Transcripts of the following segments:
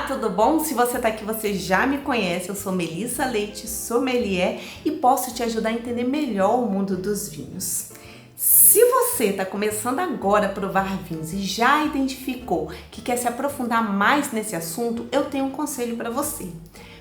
tudo bom? Se você tá aqui, você já me conhece, eu sou Melissa Leite, sommelier e posso te ajudar a entender melhor o mundo dos vinhos. Se você está começando agora a provar vinhos e já identificou que quer se aprofundar mais nesse assunto, eu tenho um conselho para você.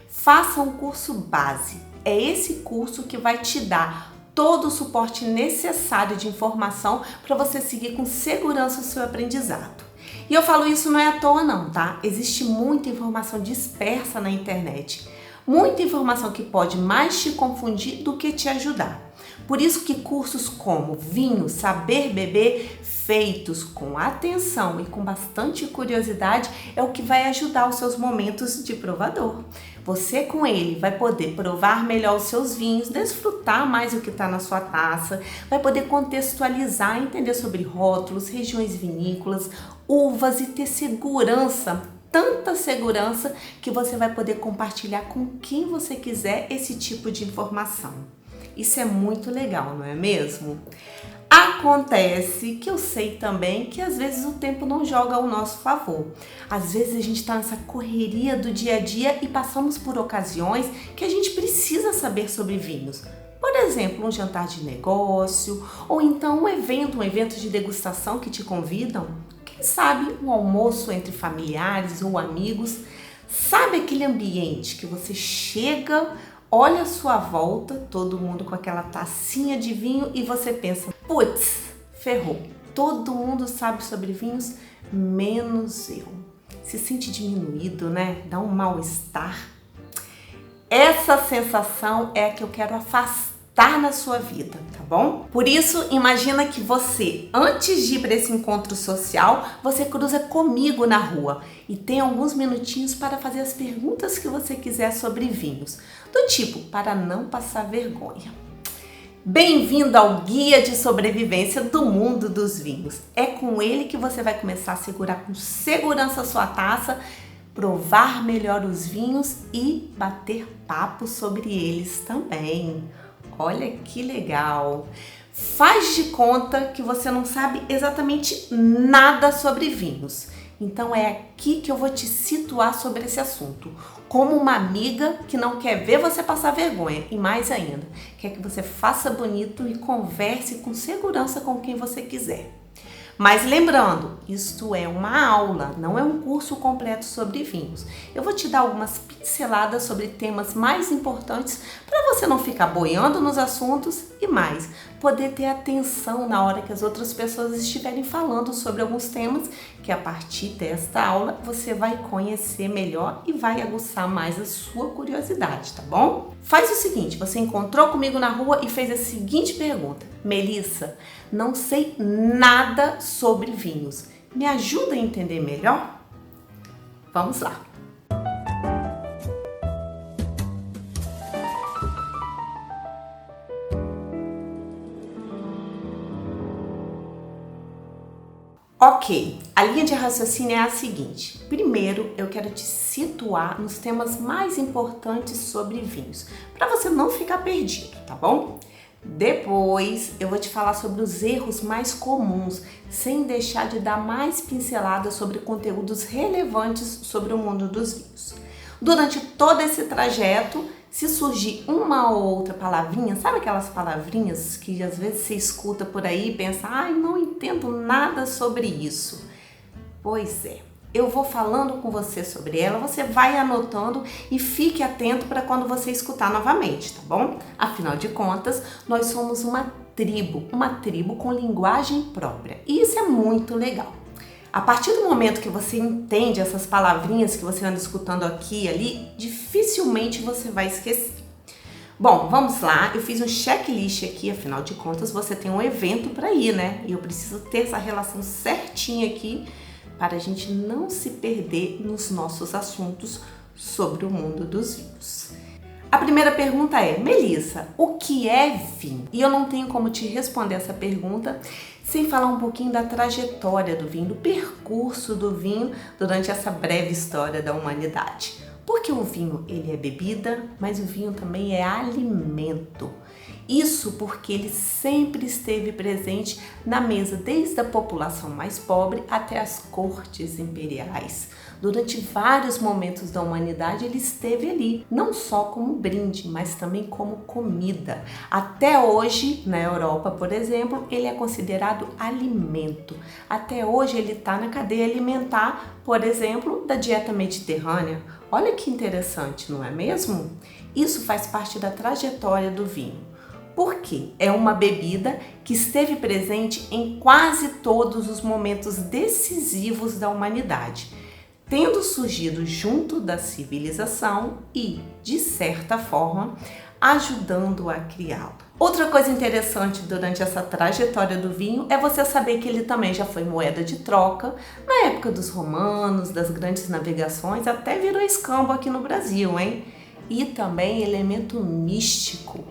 Faça um curso base. É esse curso que vai te dar todo o suporte necessário de informação para você seguir com segurança o seu aprendizado. E eu falo isso não é à toa não, tá? Existe muita informação dispersa na internet. Muita informação que pode mais te confundir do que te ajudar. Por isso que cursos como Vinho, Saber Beber, feitos com atenção e com bastante curiosidade, é o que vai ajudar os seus momentos de provador. Você com ele vai poder provar melhor os seus vinhos, desfrutar mais o que está na sua taça, vai poder contextualizar, entender sobre rótulos, regiões vinícolas, uvas e ter segurança. Tanta segurança que você vai poder compartilhar com quem você quiser esse tipo de informação. Isso é muito legal, não é mesmo? Acontece que eu sei também que às vezes o tempo não joga ao nosso favor. Às vezes a gente está nessa correria do dia a dia e passamos por ocasiões que a gente precisa saber sobre vinhos. Por exemplo, um jantar de negócio ou então um evento de degustação que te convidam. Quem sabe um almoço entre familiares ou amigos. Sabe aquele ambiente que você chega, olha a sua volta, todo mundo com aquela tacinha de vinho e você pensa, putz, ferrou, todo mundo sabe sobre vinhos, menos eu. Se sente diminuído, né? Dá um mal-estar. Essa sensação é a que eu quero afastar na sua vida, tá bom? Por isso, imagina que você, antes de ir para esse encontro social, você cruza comigo na rua e tem alguns minutinhos para fazer as perguntas que você quiser sobre vinhos, do tipo, para não passar vergonha. Bem-vindo ao Guia de Sobrevivência do Mundo dos Vinhos. É com ele que você vai começar a segurar com segurança a sua taça, provar melhor os vinhos e bater papo sobre eles também. Olha que legal! Faz de conta que você não sabe exatamente nada sobre vinhos. Então é aqui que eu vou te situar sobre esse assunto. Como uma amiga que não quer ver você passar vergonha e mais ainda, quer que você faça bonito e converse com segurança com quem você quiser. Mas lembrando, isto é uma aula, não é um curso completo sobre vinhos. Eu vou te dar algumas pinceladas sobre temas mais importantes para você não ficar boiando nos assuntos e mais, poder ter atenção na hora que as outras pessoas estiverem falando sobre alguns temas que a partir desta aula você vai conhecer melhor e vai aguçar mais a sua curiosidade, tá bom? Faz o seguinte, você encontrou comigo na rua e fez a seguinte pergunta: Melissa, não sei nada sobre vinhos. Me ajuda a entender melhor? Vamos lá. Ok, a linha de raciocínio é a seguinte. Primeiro, eu quero te situar nos temas mais importantes sobre vinhos, para você não ficar perdido, tá bom? Depois, eu vou te falar sobre os erros mais comuns, sem deixar de dar mais pinceladas sobre conteúdos relevantes sobre o mundo dos vinhos. Durante todo esse trajeto, se surgir uma ou outra palavrinha, sabe aquelas palavrinhas que às vezes você escuta por aí e pensa, ai, não entendo nada sobre isso. Pois é, eu vou falando com você sobre ela, você vai anotando e fique atento para quando você escutar novamente, tá bom? Afinal de contas, nós somos uma tribo com linguagem própria e isso é muito legal. A partir do momento que você entende essas palavrinhas que você anda escutando aqui e ali, dificilmente você vai esquecer. Bom, vamos lá, eu fiz um checklist aqui, afinal de contas você tem um evento para ir, né? E eu preciso ter essa relação certinha aqui para a gente não se perder nos nossos assuntos sobre o mundo dos vinhos. A primeira pergunta é, Melissa, o que é vinho? E eu não tenho como te responder essa pergunta sem falar um pouquinho da trajetória do vinho, do percurso do vinho durante essa breve história da humanidade. Porque o vinho, ele é bebida, mas o vinho também é alimento. Isso porque ele sempre esteve presente na mesa, desde a população mais pobre até as cortes imperiais. Durante vários momentos da humanidade ele esteve ali, não só como brinde, mas também como comida. Até hoje, na Europa, por exemplo, ele é considerado alimento. Até hoje ele está na cadeia alimentar, por exemplo, da dieta mediterrânea. Olha que interessante, não é mesmo? Isso faz parte da trajetória do vinho. Porque é uma bebida que esteve presente em quase todos os momentos decisivos da humanidade, tendo surgido junto da civilização e, de certa forma, ajudando a criá-lo. Outra coisa interessante durante essa trajetória do vinho é você saber que ele também já foi moeda de troca na época dos romanos, das grandes navegações, até virou escambo aqui no Brasil, hein? E também elemento místico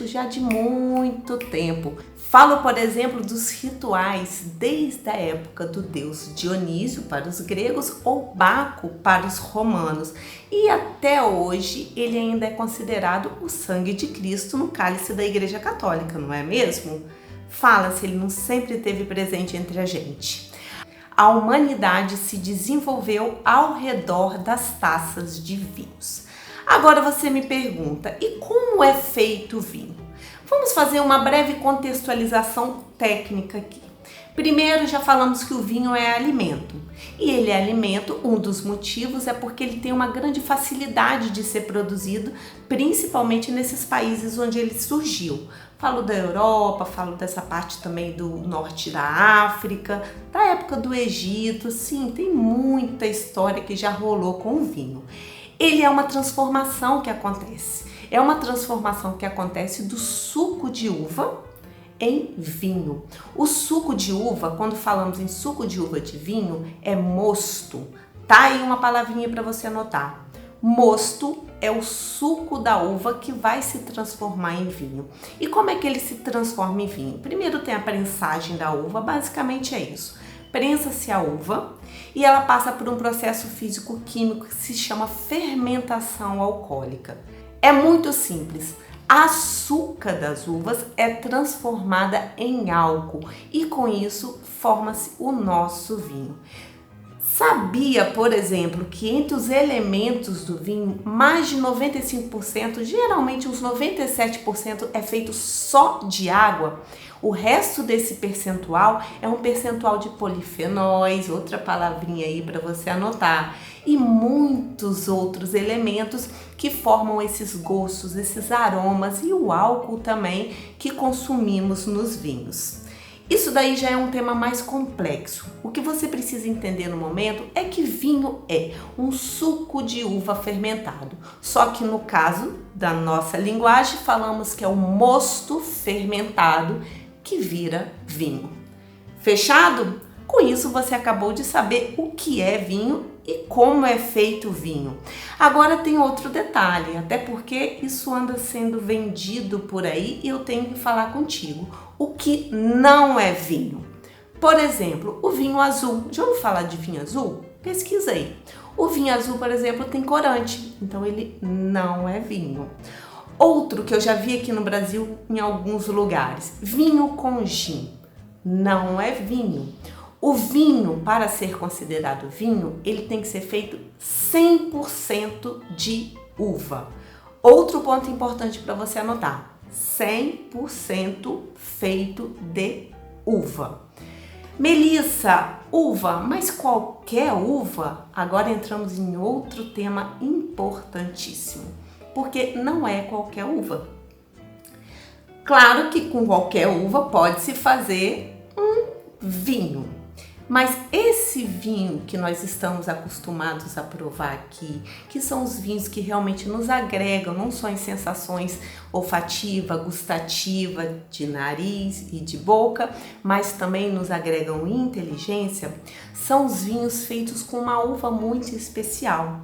já de muito tempo. Falo, por exemplo, dos rituais desde a época do deus Dionísio para os gregos ou Baco para os romanos. E até hoje ele ainda é considerado o sangue de Cristo no cálice da Igreja Católica, não é mesmo? Fala se ele não sempre esteve presente entre a gente. A humanidade se desenvolveu ao redor das taças de vinhos. Agora você me pergunta, e como é feito o vinho? Vamos fazer uma breve contextualização técnica aqui. Primeiro, já falamos que o vinho é alimento. E ele é alimento, um dos motivos é porque ele tem uma grande facilidade de ser produzido, principalmente nesses países onde ele surgiu. Falo da Europa, falo dessa parte também do norte da África, da época do Egito. Sim, tem muita história que já rolou com o vinho. Ele é uma transformação que acontece. É uma transformação que acontece do suco de uva em vinho. O suco de uva, quando falamos em suco de uva de vinho, é mosto. Tá aí uma palavrinha para você anotar. Mosto é o suco da uva que vai se transformar em vinho. E como é que ele se transforma em vinho? Primeiro tem a prensagem da uva, basicamente é isso. Prensa-se a uva e ela passa por um processo físico-químico que se chama fermentação alcoólica. É muito simples. A açúcar das uvas é transformada em álcool e com isso forma-se o nosso vinho. Sabia, por exemplo, que entre os elementos do vinho, mais de 95%, geralmente uns 97% é feito só de água? O resto desse percentual é um percentual de polifenóis, outra palavrinha aí para você anotar, e muitos outros elementos que formam esses gostos, esses aromas e o álcool também que consumimos nos vinhos. Isso daí já é um tema mais complexo. O que você precisa entender no momento é que vinho é um suco de uva fermentado. Só que no caso da nossa linguagem, falamos que é o mosto fermentado que vira vinho. Fechado? Com isso você acabou de saber o que é vinho e como é feito o vinho. Agora tem outro detalhe, até porque isso anda sendo vendido por aí e eu tenho que falar contigo. O que não é vinho? Por exemplo, o vinho azul. Já ouviu falar de vinho azul? Pesquisa aí. O vinho azul, por exemplo, tem corante, então ele não é vinho. Outro que eu já vi aqui no Brasil em alguns lugares, vinho com gin, não é vinho. O vinho, para ser considerado vinho, ele tem que ser feito 100% de uva. Outro ponto importante para você anotar, 100% feito de uva. Melissa, uva, mas qualquer uva? Agora entramos em outro tema importantíssimo, porque não é qualquer uva. Claro que com qualquer uva pode-se fazer um vinho, mas esse vinho que nós estamos acostumados a provar aqui, que são os vinhos que realmente nos agregam, não só em sensações olfativa, gustativa, de nariz e de boca, mas também nos agregam em inteligência, são os vinhos feitos com uma uva muito especial.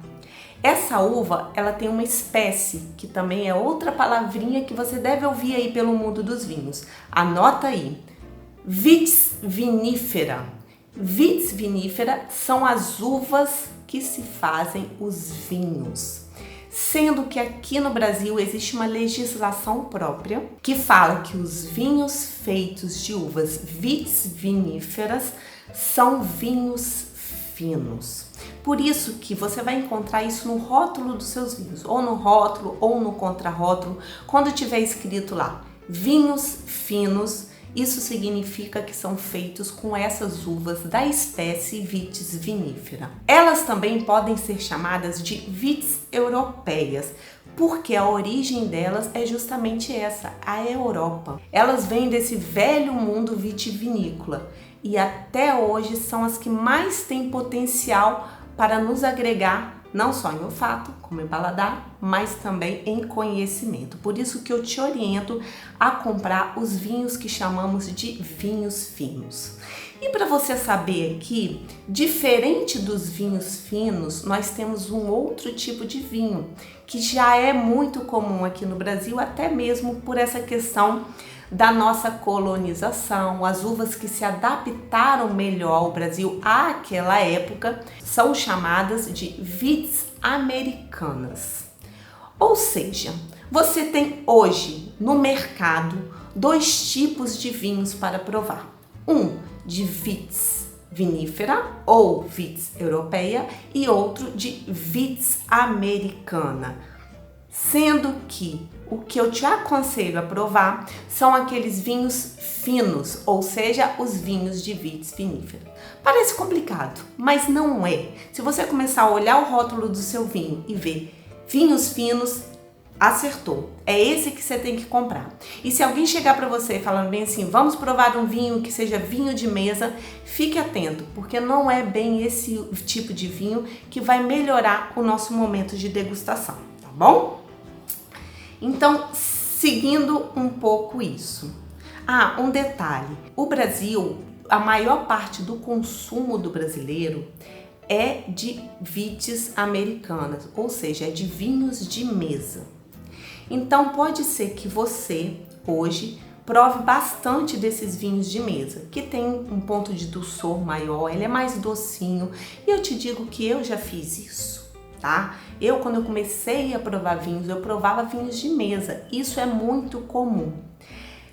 Essa uva, ela tem uma espécie, que também é outra palavrinha que você deve ouvir aí pelo mundo dos vinhos. Anota aí, Vitis vinifera. Vitis vinifera são as uvas que se fazem os vinhos. sendo que aqui no Brasil existe uma legislação própria que fala que os vinhos feitos de uvas vitis viníferas são vinhos finos. Por isso que você vai encontrar isso no rótulo dos seus vinhos, ou no rótulo ou no contrarótulo, quando tiver escrito lá, vinhos finos, isso significa que são feitos com essas uvas da espécie vitis vinífera. Elas também podem ser chamadas de vitis europeias, porque a origem delas é justamente essa, a Europa. Elas vêm desse velho mundo vitivinícola e até hoje são as que mais têm potencial para nos agregar não só em olfato, como em paladar, mas também em conhecimento. Por isso que eu te oriento a comprar os vinhos que chamamos de vinhos finos. E para você saber aqui, diferente dos vinhos finos, nós temos um outro tipo de vinho, que já é muito comum aqui no Brasil, até mesmo por essa questão da nossa colonização. As uvas que se adaptaram melhor ao Brasil àquela época são chamadas de vitis americanas. Ou seja, você tem hoje no mercado dois tipos de vinhos para provar. Um de vitis vinífera ou vitis europeia e outro de vitis americana. Sendo que o que eu te aconselho a provar são aqueles vinhos finos, ou seja, os vinhos de vitis vinífera. Parece complicado, mas não é. Se você começar a olhar o rótulo do seu vinho e ver vinhos finos, acertou. É esse que você tem que comprar. E se alguém chegar para você falando bem assim, vamos provar um vinho que seja vinho de mesa, fique atento, porque não é bem esse tipo de vinho que vai melhorar o nosso momento de degustação, tá bom? Então, seguindo um pouco isso. Um detalhe. O Brasil, a maior parte do consumo do brasileiro é de vitis americanas, ou seja, é de vinhos de mesa. Então, pode ser que você, hoje, prove bastante desses vinhos de mesa, que tem um ponto de dulçor maior, ele é mais docinho, e eu te digo que eu já fiz isso. Tá? Quando eu comecei a provar vinhos, eu provava vinhos de mesa. Isso é muito comum.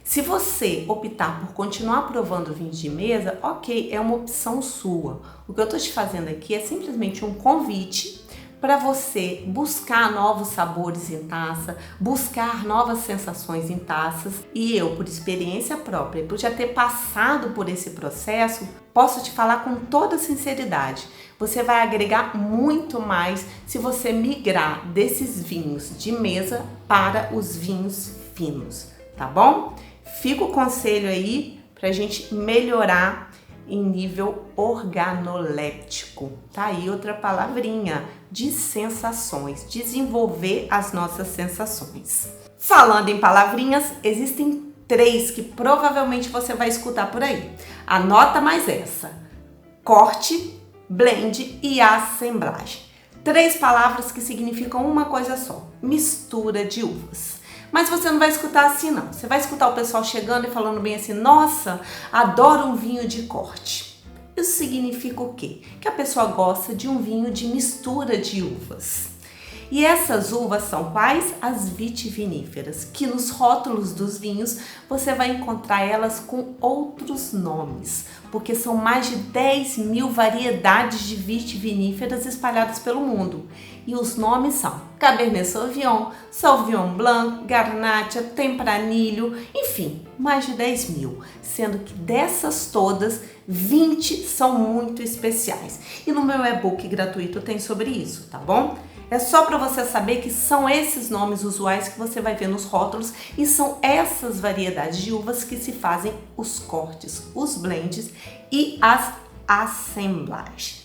Se você optar por continuar provando vinhos de mesa, ok, é uma opção sua. O que eu tô te fazendo aqui é simplesmente um convite para você buscar novos sabores em taça, buscar novas sensações em taças. E eu, por experiência própria, por já ter passado por esse processo, posso te falar com toda sinceridade, você vai agregar muito mais se você migrar desses vinhos de mesa para os vinhos finos, tá bom? Fica o conselho aí pra gente melhorar em nível organoléptico. Tá aí outra palavrinha, de sensações, desenvolver as nossas sensações. Falando em palavrinhas, existem 3 que provavelmente você vai escutar por aí. Anota mais essa: corte, blend e assemblagem. 3 palavras que significam uma coisa só: mistura de uvas. Mas você não vai escutar assim não. Você vai escutar o pessoal chegando e falando bem assim: nossa, adoro um vinho de corte. Isso significa o quê? Que a pessoa gosta de um vinho de mistura de uvas. E essas uvas são quais? As vitiviníferas, que nos rótulos dos vinhos você vai encontrar elas com outros nomes, porque são mais de 10.000 variedades de vitiviníferas espalhadas pelo mundo. E os nomes são Cabernet Sauvignon, Sauvignon Blanc, Garnacha, Tempranillo, enfim, mais de 10.000, sendo que dessas todas, 20 são muito especiais. E no meu e-book gratuito tem sobre isso, tá bom? É só para você saber que são esses nomes usuais que você vai ver nos rótulos e são essas variedades de uvas que se fazem os cortes, os blends e as assemblagens.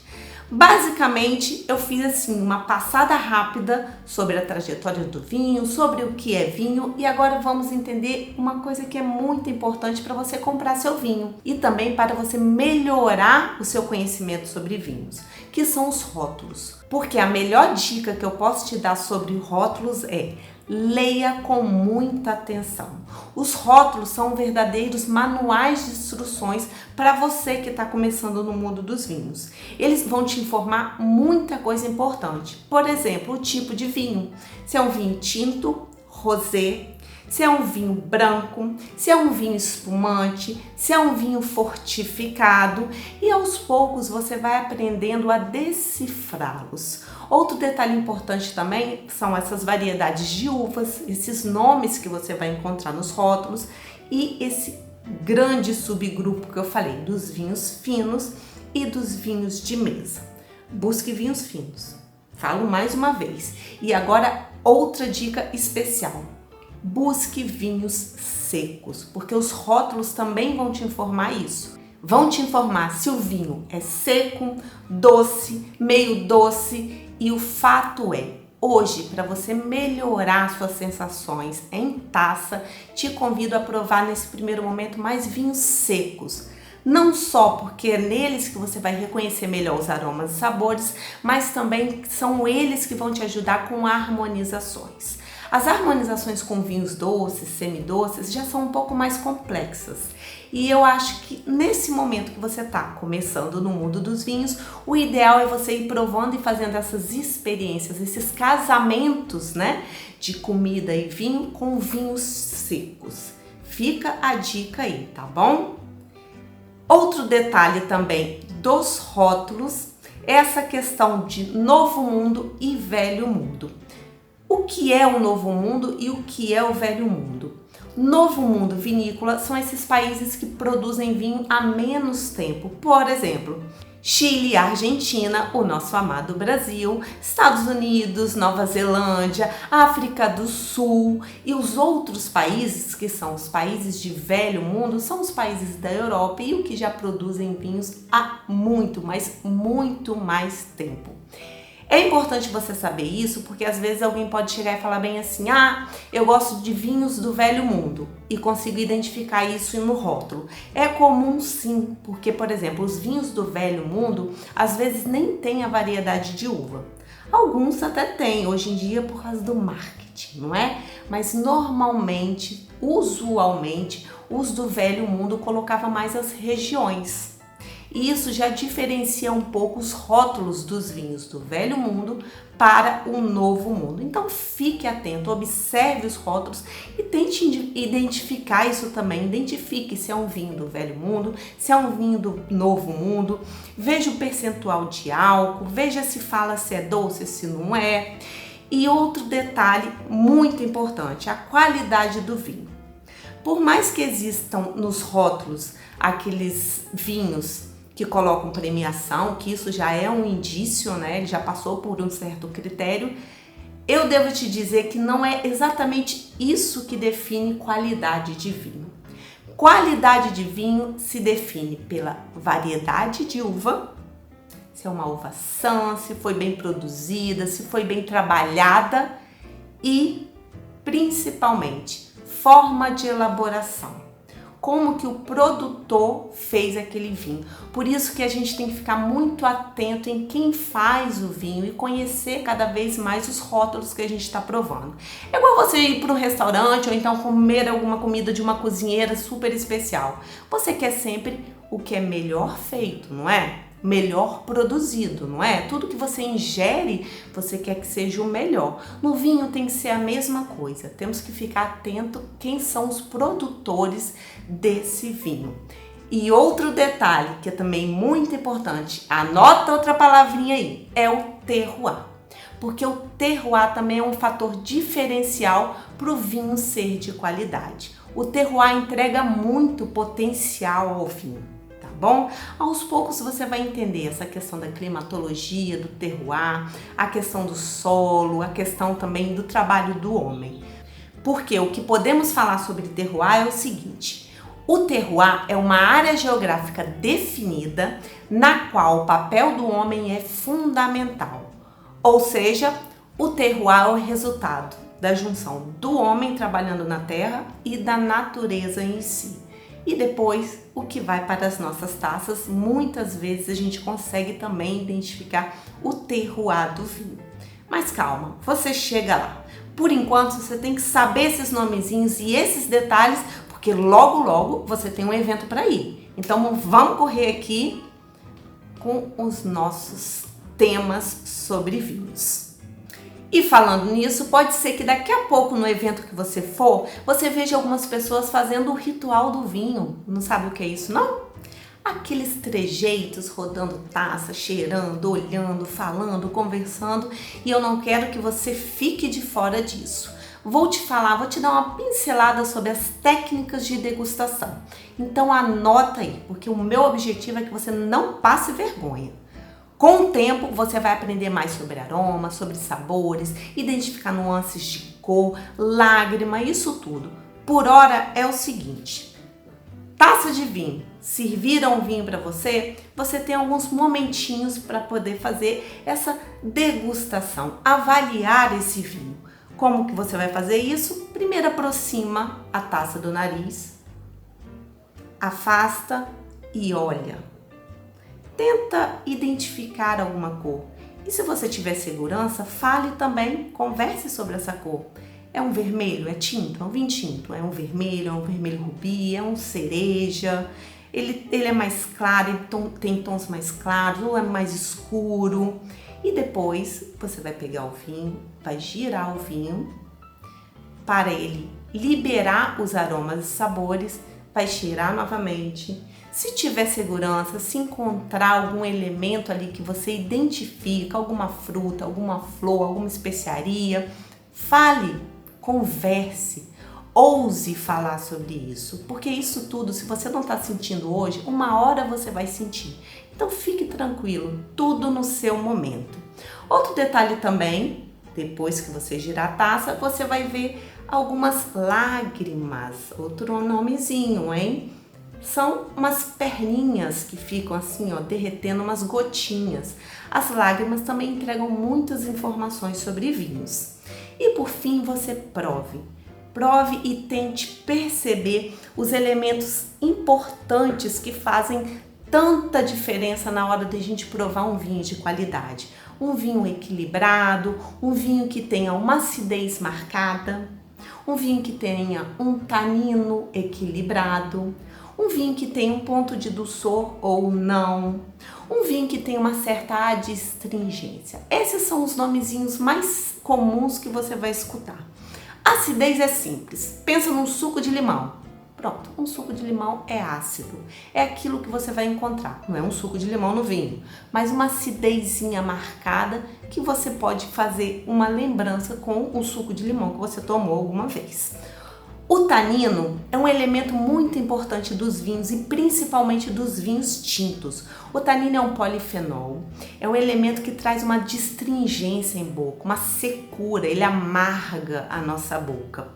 Basicamente, eu fiz assim uma passada rápida sobre a trajetória do vinho, sobre o que é vinho, e agora vamos entender uma coisa que é muito importante para você comprar seu vinho e também para você melhorar o seu conhecimento sobre vinhos, que são os rótulos. Porque a melhor dica que eu posso te dar sobre rótulos é: Leia com muita atenção. Os rótulos são verdadeiros manuais de instruções para você que está começando no mundo dos vinhos. Eles vão te informar muita coisa importante. Por exemplo, o tipo de vinho. Se é um vinho tinto, rosé, se é um vinho branco, se é um vinho espumante, se é um vinho fortificado, e aos poucos você vai aprendendo a decifrá-los. Outro detalhe importante também são essas variedades de uvas, esses nomes que você vai encontrar nos rótulos e esse grande subgrupo que eu falei, dos vinhos finos e dos vinhos de mesa. Busque vinhos finos. Falo mais uma vez. E agora outra dica especial. Busque vinhos secos, porque os rótulos também vão te informar isso. Vão te informar se o vinho é seco, doce, meio doce, e o fato é, hoje, para você melhorar suas sensações em taça, te convido a provar nesse primeiro momento mais vinhos secos. Não só porque é neles que você vai reconhecer melhor os aromas e sabores, mas também são eles que vão te ajudar com harmonizações. As harmonizações com vinhos doces, semidoces, já são um pouco mais complexas. E eu acho que nesse momento que você está começando no mundo dos vinhos, o ideal é você ir provando e fazendo essas experiências, esses casamentos, né, de comida e vinho com vinhos secos. Fica a dica aí, tá bom? Outro detalhe também dos rótulos é essa questão de novo mundo e velho mundo. O que é o novo mundo e o que é o velho mundo? Novo mundo vinícola são esses países que produzem vinho há menos tempo. Por exemplo, Chile, Argentina, o nosso amado Brasil, Estados Unidos, Nova Zelândia, África do Sul e os outros países que são os países de velho mundo são os países da Europa e o que já produzem vinhos há muito, mas muito mais tempo. É importante você saber isso porque às vezes alguém pode chegar e falar bem assim, eu gosto de vinhos do velho mundo e consigo identificar isso no rótulo. É comum sim, porque por exemplo, os vinhos do velho mundo às vezes nem tem a variedade de uva. Alguns até têm hoje em dia por causa do marketing, não é? Mas normalmente, usualmente, os do velho mundo colocavam mais as regiões. E isso já diferencia um pouco os rótulos dos vinhos do velho mundo para o novo mundo. Então fique atento, observe os rótulos e tente identificar isso também. Identifique se é um vinho do velho mundo, se é um vinho do novo mundo. Veja o percentual de álcool, veja se fala se é doce, se não é. E outro detalhe muito importante, a qualidade do vinho. Por mais que existam nos rótulos aqueles vinhos que colocam premiação, que isso já é um indício, né? Ele já passou por um certo critério. Eu devo te dizer que não é exatamente isso que define qualidade de vinho. Qualidade de vinho se define pela variedade de uva, se é uma uva sã, se foi bem produzida, se foi bem trabalhada e, principalmente, forma de elaboração. Como que o produtor fez aquele vinho. Por isso que a gente tem que ficar muito atento em quem faz o vinho e conhecer cada vez mais os rótulos que a gente está provando. É igual você ir para um restaurante ou então comer alguma comida de uma cozinheira super especial. Você quer sempre o que é melhor feito, não é? Melhor produzido, não é? Tudo que você ingere, você quer que seja o melhor. No vinho tem que ser a mesma coisa. Temos que ficar atento quem são os produtores desse vinho. E outro detalhe que é também muito importante, anota outra palavrinha aí, é o terroir. Porque o terroir também é um fator diferencial para o vinho ser de qualidade. O terroir entrega muito potencial ao vinho. Bom, aos poucos você vai entender essa questão da climatologia, do terroir, a questão do solo, a questão também do trabalho do homem. Porque o que podemos falar sobre terroir é o seguinte: o terroir é uma área geográfica definida na qual o papel do homem é fundamental. Ou seja, o terroir é o resultado da junção do homem trabalhando na terra e da natureza em si. E depois, o que vai para as nossas taças, muitas vezes a gente consegue também identificar o terroir do vinho. Mas calma, você chega lá. Por enquanto, você tem que saber esses nomezinhos e esses detalhes, porque logo, logo você tem um evento para ir. Então, vamos correr aqui com os nossos temas sobre vinhos. E falando nisso, pode ser que daqui a pouco no evento que você for, você veja algumas pessoas fazendo o ritual do vinho. Não sabe o que é isso, não? Aqueles trejeitos, rodando taça, cheirando, olhando, falando, conversando, e eu não quero que você fique de fora disso. Vou te dar uma pincelada sobre as técnicas de degustação. Então anota aí, porque o meu objetivo é que você não passe vergonha. Com o tempo, você vai aprender mais sobre aromas, sobre sabores, identificar nuances de cor, lágrima, isso tudo. Por hora é o seguinte: taça de vinho, serviram um vinho para você, você tem alguns momentinhos para poder fazer essa degustação, avaliar esse vinho. Como que você vai fazer isso? Primeiro aproxima a taça do nariz, afasta e olha. Tenta identificar alguma cor. E se você tiver segurança, fale também, converse sobre essa cor. É um vermelho? É tinto? É um vinho tinto? É um vermelho rubi? É um cereja? Ele é mais claro, ele tem tons mais claros ou é mais escuro? E depois você vai pegar o vinho, vai girar o vinho para ele liberar os aromas e sabores, vai cheirar novamente. Se tiver segurança, se encontrar algum elemento ali que você identifica, alguma fruta, alguma flor, alguma especiaria, fale, converse, ouse falar sobre isso, porque isso tudo, se você não está sentindo hoje, uma hora você vai sentir. Então fique tranquilo, tudo no seu momento. Outro detalhe também, depois que você girar a taça, você vai ver algumas lágrimas, outro nomezinho, hein? São umas perninhas que ficam assim, ó, derretendo, umas gotinhas. As lágrimas também entregam muitas informações sobre vinhos. E por fim, você prove. Prove e tente perceber os elementos importantes que fazem tanta diferença na hora de a gente provar um vinho de qualidade. Um vinho equilibrado, um vinho que tenha uma acidez marcada, um vinho que tenha um tanino equilibrado, um vinho que tem um ponto de dulçor ou não, um vinho que tem uma certa adstringência. Esses são os nomezinhos mais comuns que você vai escutar. Acidez é simples, pensa num suco de limão. Pronto, um suco de limão é ácido, é aquilo que você vai encontrar. Não é um suco de limão no vinho, mas uma acidezinha marcada que você pode fazer uma lembrança com o suco de limão que você tomou alguma vez. O tanino é um elemento muito importante dos vinhos e principalmente dos vinhos tintos. O tanino é um polifenol, é um elemento que traz uma distringência em boca, uma secura, ele amarga a nossa boca.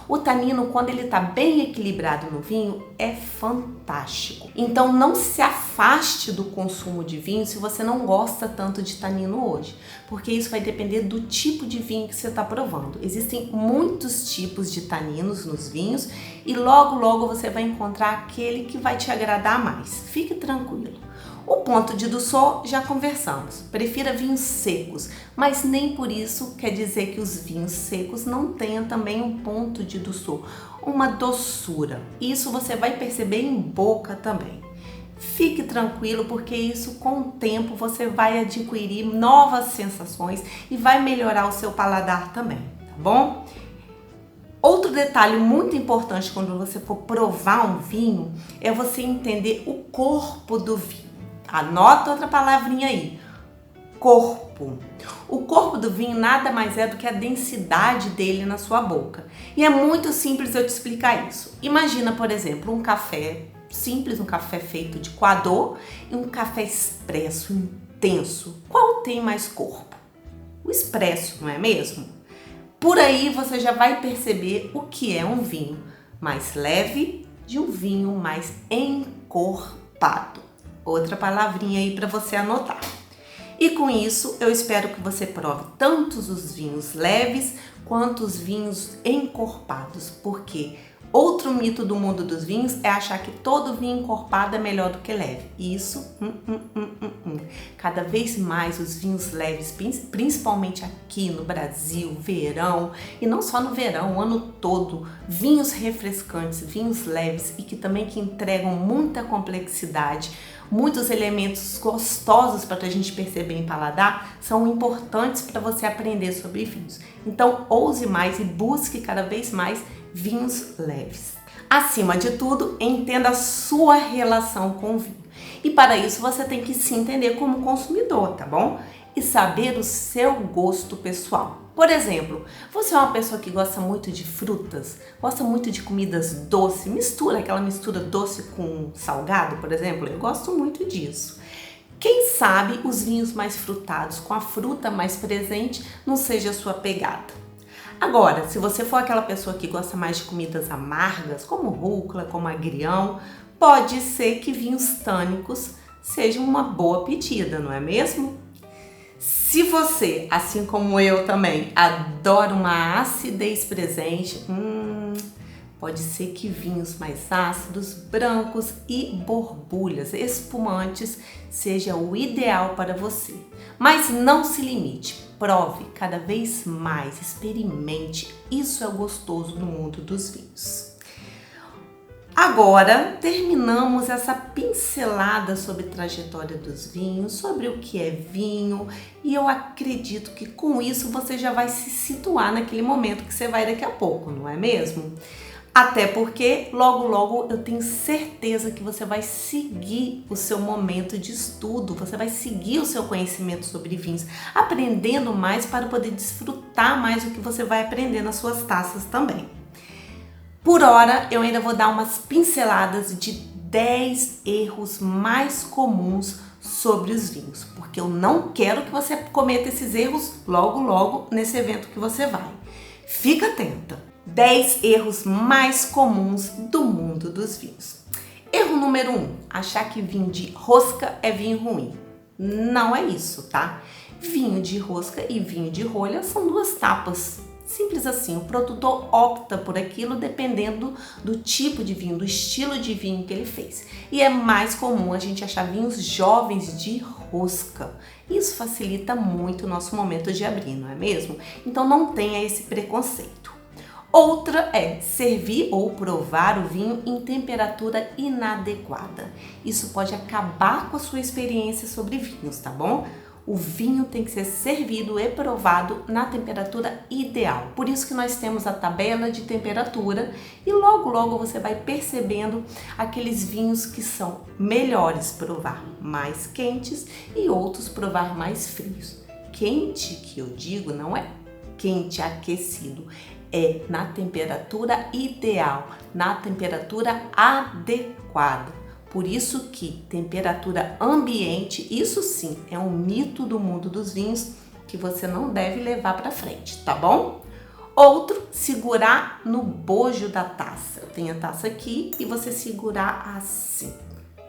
O tanino, quando ele está bem equilibrado no vinho, é fantástico. Então não se afaste do consumo de vinho se você não gosta tanto de tanino hoje, porque isso vai depender do tipo de vinho que você está provando. Existem muitos tipos de taninos nos vinhos e logo você vai encontrar aquele que vai te agradar mais. Fique tranquilo. O ponto de dulçor já conversamos, prefira vinhos secos, mas nem por isso quer dizer que os vinhos secos não tenham também um ponto de dulçor, uma doçura. Isso você vai perceber em boca também. Fique tranquilo, porque isso com o tempo você vai adquirir novas sensações e vai melhorar o seu paladar também, tá bom? Outro detalhe muito importante quando você for provar um vinho é você entender o corpo do vinho. Anota outra palavrinha aí, corpo. O corpo do vinho nada mais é do que a densidade dele na sua boca. E é muito simples eu te explicar isso. Imagina, por exemplo, um café simples, um café feito de coador e um café expresso, intenso. Qual tem mais corpo? O expresso, não é mesmo? Por aí você já vai perceber o que é um vinho mais leve de um vinho mais encorpado. Outra palavrinha aí para você anotar. E com isso, eu espero que você prove tanto os vinhos leves quanto os vinhos encorpados, porque Outro mito do mundo dos vinhos é achar que todo vinho encorpado é melhor do que leve. Isso, Cada vez mais os vinhos leves, principalmente aqui no Brasil, verão, e não só no verão, o ano todo, vinhos refrescantes, vinhos leves e que entregam muita complexidade, muitos elementos gostosos para a gente perceber em paladar, são importantes para você aprender sobre vinhos. Então, ouse mais e busque cada vez mais vinhos leves. Acima de tudo, entenda a sua relação com o vinho. E para isso você tem que se entender como consumidor, tá bom? E saber o seu gosto pessoal. Por exemplo, você é uma pessoa que gosta muito de frutas, gosta muito de comidas doces, aquela mistura doce com salgado, por exemplo, eu gosto muito disso. Quem sabe os vinhos mais frutados, com a fruta mais presente, não seja a sua pegada. Agora, se você for aquela pessoa que gosta mais de comidas amargas, como rúcula, como agrião, pode ser que vinhos tânicos sejam uma boa pedida, não é mesmo? Se você, assim como eu também, adora uma acidez presente, pode ser que vinhos mais ácidos, brancos e borbulhas, espumantes, seja o ideal para você. Mas não se limite, prove cada vez mais, experimente, isso é o gostoso no mundo dos vinhos. Agora, terminamos essa pincelada sobre trajetória dos vinhos, sobre o que é vinho, e eu acredito que com isso você já vai se situar naquele momento que você vai daqui a pouco, não é mesmo? Até porque logo logo eu tenho certeza que você vai seguir o seu momento de estudo, você vai seguir o seu conhecimento sobre vinhos, aprendendo mais para poder desfrutar mais o que você vai aprender nas suas taças também. Por hora, eu ainda vou dar umas pinceladas de 10 erros mais comuns sobre os vinhos, porque eu não quero que você cometa esses erros logo nesse evento que você vai. Fica atenta! 10 erros mais comuns do mundo dos vinhos. Erro número 1, achar que vinho de rosca é vinho ruim. Não é isso, tá? Vinho de rosca e vinho de rolha são duas tapas. Simples assim, o produtor opta por aquilo dependendo do tipo de vinho, do estilo de vinho que ele fez. E é mais comum a gente achar vinhos jovens de rosca. Isso facilita muito o nosso momento de abrir, não é mesmo? Então não tenha esse preconceito. Outra é servir ou provar o vinho em temperatura inadequada. Isso pode acabar com a sua experiência sobre vinhos, tá bom? O vinho tem que ser servido e provado na temperatura ideal. Por isso que nós temos a tabela de temperatura e logo você vai percebendo aqueles vinhos que são melhores provar mais quentes e outros provar mais frios. Quente, que eu digo, não é quente aquecido, é na temperatura ideal, na temperatura adequada. Por isso que temperatura ambiente, isso sim, é um mito do mundo dos vinhos que você não deve levar para frente, tá bom? Outro, segurar no bojo da taça. Eu tenho a taça aqui e você segurar assim.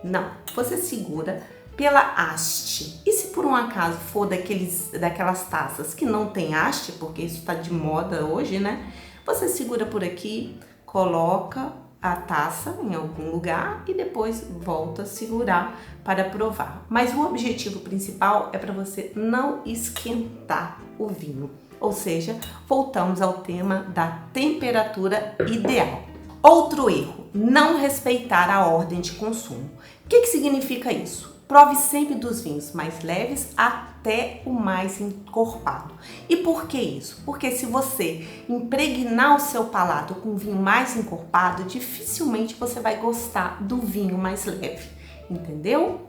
Não, você segura pela haste. E se por um acaso for daquelas taças que não tem haste, porque isso está de moda hoje, né? Você segura por aqui, coloca a taça em algum lugar e depois volta a segurar para provar. Mas o objetivo principal é para você não esquentar o vinho. Ou seja, voltamos ao tema da temperatura ideal. Outro erro, não respeitar a ordem de consumo. O que significa isso? Prove sempre dos vinhos mais leves até o mais encorpado. E por que isso? Porque se você impregnar o seu palato com vinho mais encorpado, dificilmente você vai gostar do vinho mais leve, entendeu?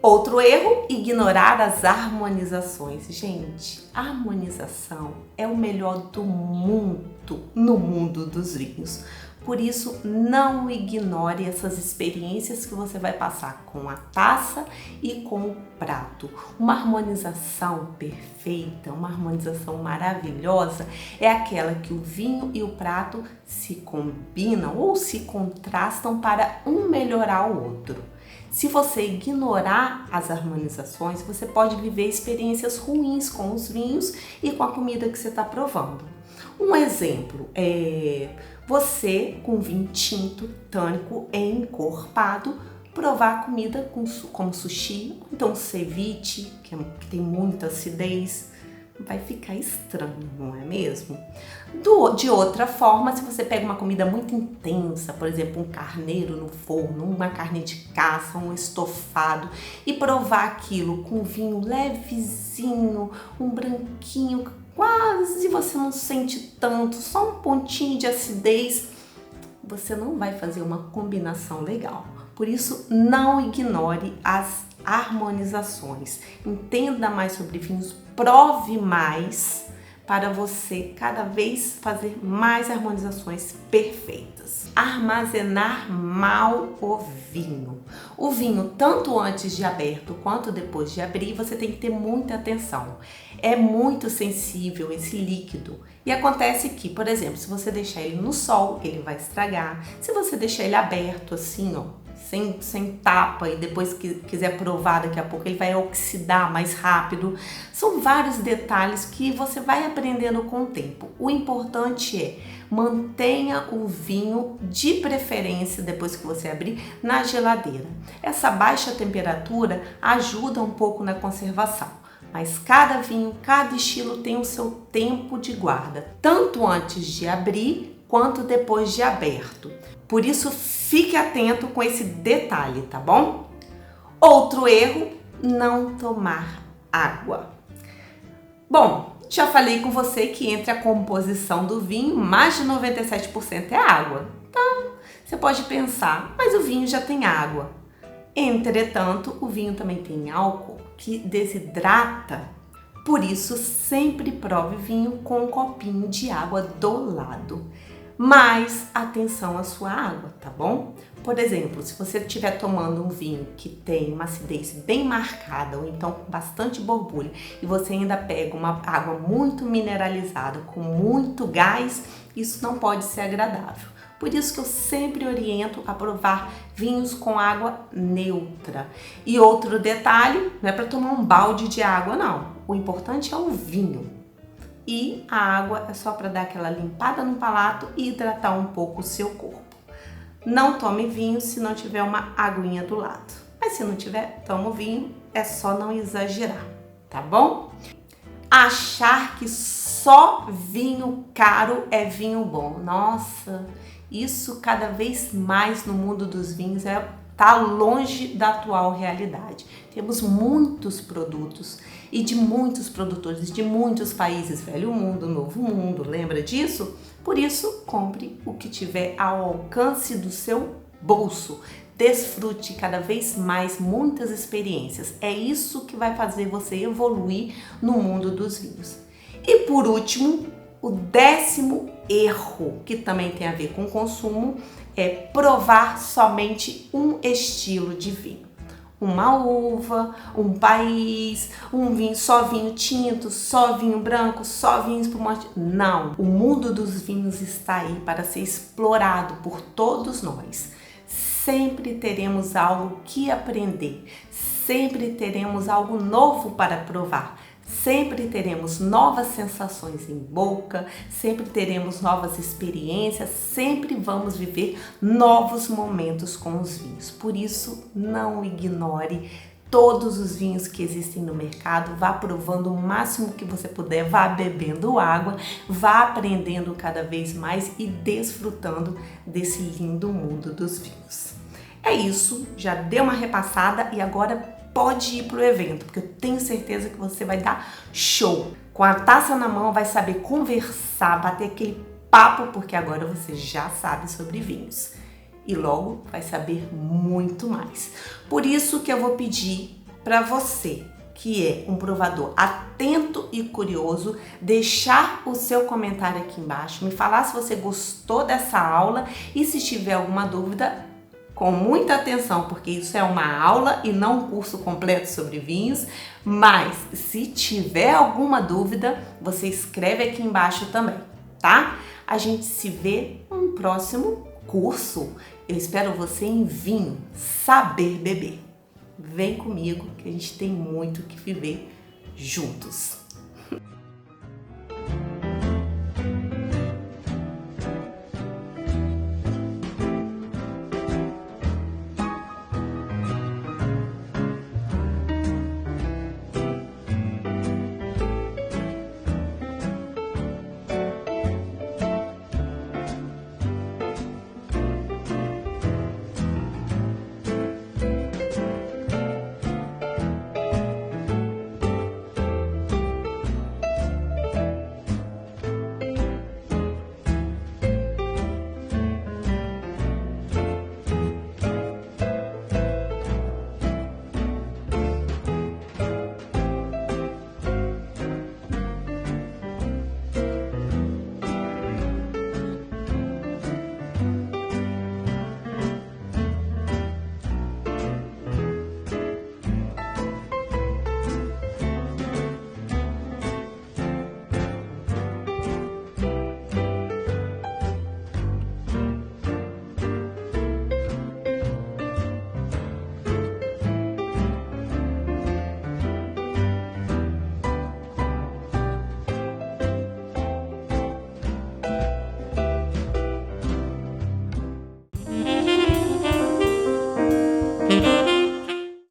Outro erro, ignorar as harmonizações. Gente, a harmonização é o melhor do mundo no mundo dos vinhos. Por isso, não ignore essas experiências que você vai passar com a taça e com o prato. Uma harmonização perfeita, uma harmonização maravilhosa é aquela que o vinho e o prato se combinam ou se contrastam para um melhorar o outro. Se você ignorar as harmonizações, você pode viver experiências ruins com os vinhos e com a comida que você está provando. Um exemplo é você, com vinho tinto, tânico e encorpado, provar comida como sushi, ou então ceviche, que tem muita acidez, vai ficar estranho, não é mesmo? De outra forma, se você pega uma comida muito intensa, por exemplo, um carneiro no forno, uma carne de caça, um estofado, e provar aquilo com vinho levezinho, um branquinho, quase você não sente tanto, só um pontinho de acidez, você não vai fazer uma combinação legal. Por isso, não ignore as harmonizações. Entenda mais sobre vinhos, prove mais para você cada vez fazer mais harmonizações perfeitas. Armazenar mal o vinho. O vinho, tanto antes de aberto quanto depois de abrir, você tem que ter muita atenção. É muito sensível esse líquido. E acontece que, por exemplo, se você deixar ele no sol, ele vai estragar. Se você deixar ele aberto assim, ó, sem tapa, e depois que quiser provar daqui a pouco, ele vai oxidar mais rápido. São vários detalhes que você vai aprendendo com o tempo. O importante é mantenha o vinho, de preferência, depois que você abrir, na geladeira. Essa baixa temperatura ajuda um pouco na conservação. Mas cada vinho, cada estilo tem o seu tempo de guarda, tanto antes de abrir quanto depois de aberto. Por isso, fique atento com esse detalhe, tá bom? Outro erro, não tomar água. Bom, já falei com você que entre a composição do vinho, mais de 97% é água. Então, você pode pensar, mas o vinho já tem água. Entretanto, o vinho também tem álcool que desidrata. Por isso, sempre prove vinho com um copinho de água do lado. Mas atenção à sua água, tá bom? Por exemplo, se você estiver tomando um vinho que tem uma acidez bem marcada ou então com bastante borbulha e você ainda pega uma água muito mineralizada com muito gás, isso não pode ser agradável. Por isso que eu sempre oriento a provar vinhos com água neutra. E outro detalhe, não é para tomar um balde de água, não. O importante é o vinho. E a água é só para dar aquela limpada no palato e hidratar um pouco o seu corpo. Não tome vinho se não tiver uma aguinha do lado. Mas se não tiver, toma o vinho, é só não exagerar, tá bom? Achar que só vinho caro é vinho bom. Nossa, isso cada vez mais no mundo dos vinhos está longe da atual realidade. Temos muitos produtos e de muitos produtores de muitos países, velho mundo, novo mundo, lembra disso? Por isso, compre o que tiver ao alcance do seu bolso. Desfrute cada vez mais muitas experiências. É isso que vai fazer você evoluir no mundo dos vinhos. E por último, o 10º erro, que também tem a ver com consumo, é provar somente um estilo de vinho. Uma uva, um país, um vinho, só vinho tinto, só vinho branco, só vinho espumante. Não, o mundo dos vinhos está aí para ser explorado por todos nós. Sempre teremos algo que aprender, sempre teremos algo novo para provar. Sempre teremos novas sensações em boca, sempre teremos novas experiências, sempre vamos viver novos momentos com os vinhos. Por isso, não ignore todos os vinhos que existem no mercado, vá provando o máximo que você puder, vá bebendo água, vá aprendendo cada vez mais e desfrutando desse lindo mundo dos vinhos. É isso, já dei uma repassada e agora pode ir para o evento, porque eu tenho certeza que você vai dar show. Com a taça na mão, vai saber conversar, bater aquele papo, porque agora você já sabe sobre vinhos. E logo vai saber muito mais. Por isso que eu vou pedir para você, que é um provador atento e curioso, deixar o seu comentário aqui embaixo, me falar se você gostou dessa aula e se tiver alguma dúvida, com muita atenção, porque isso é uma aula e não um curso completo sobre vinhos, mas se tiver alguma dúvida, você escreve aqui embaixo também, tá? A gente se vê no próximo curso. Eu espero você em Vinho Saber Beber. Vem comigo que a gente tem muito que viver juntos.